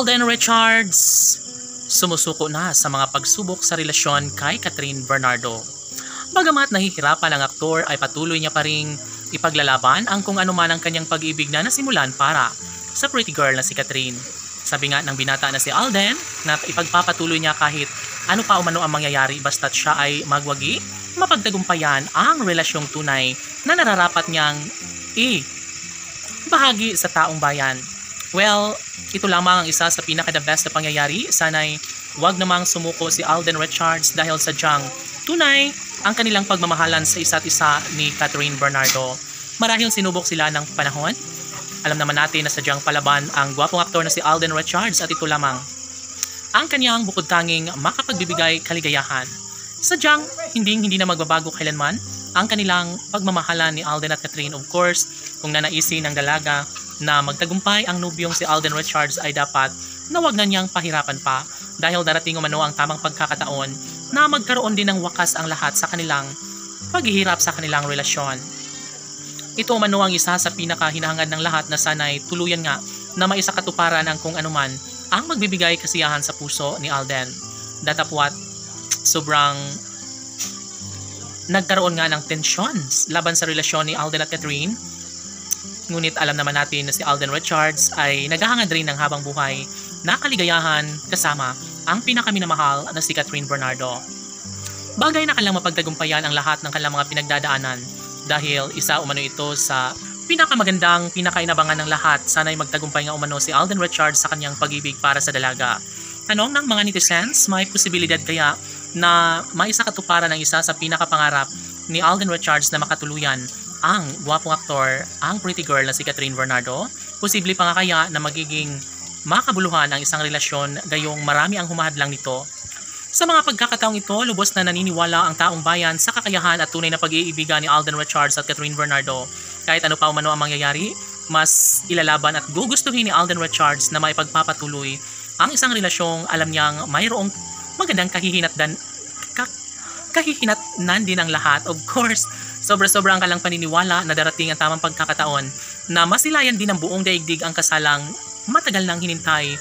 Alden Richards sumusuko na sa mga pagsubok sa relasyon kay Catherine Bernardo. Bagamat nahihirapan ang aktor ay patuloy niya pa ring ipaglalaban ang kung ano man ang kanyang pag-ibig na nasimulan para sa pretty girl na si Catherine. Sabi nga ng binata na si Alden na ipagpapatuloy niya kahit ano pa umano ang mangyayari basta't siya ay magwagi, mapagtagumpayan ang relasyong tunay na nararapat niyang bahagi sa taong bayan. Well, ito lamang ang isa sa pinaka-the best na pangyayari. Sana'y wag namang sumuko si Alden Richards dahil sadyang tunay ang kanilang pagmamahalan sa isa't isa ni Catherine Bernardo. Marahil sinubok sila ng panahon. Alam naman natin na sadyang palaban ang gwapong aktor na si Alden Richards at ito lamang ang kanyang bukod tanging makapagbibigay kaligayahan. Sadyang hindi na magbabago kailanman ang kanilang pagmamahalan ni Alden at Catherine. Of course, kung nanaisin ng dalaga na magtagumpay ang nobyong si Alden Richards ay dapat na wag na niyang pahirapan pa dahil darating umano ang tamang pagkakataon na magkaroon din ng wakas ang lahat sa kanilang paghihirap sa kanilang relasyon. Ito umano ang isa sa pinakahinahangad ng lahat na sana'y tuluyan nga na maisakatuparan ang kung anuman ang magbibigay kasiyahan sa puso ni Alden. Datapwat, sobrang nagkaroon nga ng tensyon laban sa relasyon ni Alden at Catherine. Ngunit alam naman natin na si Alden Richards ay naghahangad rin ng habang buhay na kaligayahan kasama ang pinakaminamahal na si Catherine Bernardo. Bagay na kanilang mapagtagumpayan ang lahat ng kanilang mga pinagdadaanan dahil isa umano ito sa pinakamagandang pinakainabangan ng lahat. Sana'y magtagumpay nga umano si Alden Richards sa kanyang pag-ibig para sa dalaga. Tanong ng mga netizens, may posibilidad kaya na maisakatuparan ang isa sa pinakapangarap ni Alden Richards na makatuluyan ang gwapong aktor, ang pretty girl na si Catherine Bernardo? Posible pa nga kaya na magiging makabuluhan ang isang relasyon gayong marami ang humahadlang nito? Sa mga pagkakataong ito, lubos na naniniwala ang taong bayan sa kakayahan at tunay na pag-iibigan ni Alden Richards at Catherine Bernardo. Kahit ano pa umano ang mangyayari, mas ilalaban at gugustuhin ni Alden Richards na maipagpapatuloy ang isang relasyong alam niyang mayroong magandang kahihinatnan din ang lahat. Of course, sobra-sobra ang kalang paniniwala na darating ang tamang pagkakataon na masilayan din ng buong daigdig ang kasalang matagal nang hinintay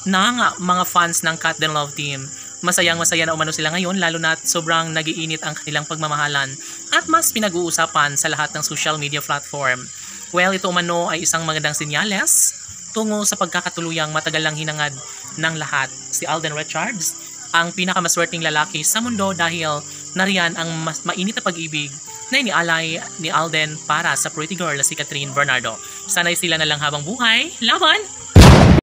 ng mga fans ng Cat Den Love Team. Masayang-masaya na umano sila ngayon lalo na sobrang nagiinit ang kanilang pagmamahalan at mas pinag-uusapan sa lahat ng social media platform. Well, ito umano ay isang magandang senyales tungo sa pagkakatuluyang matagal lang hinangad ng lahat. Si Alden Richards, ang pinakamaswerteng lalaki sa mundo dahil nariyan ang mas mainit na pag-ibig na inialay ni Alden para sa pretty girl na si Catherine Bernardo. Sana'y sila na lang habang buhay. Laban!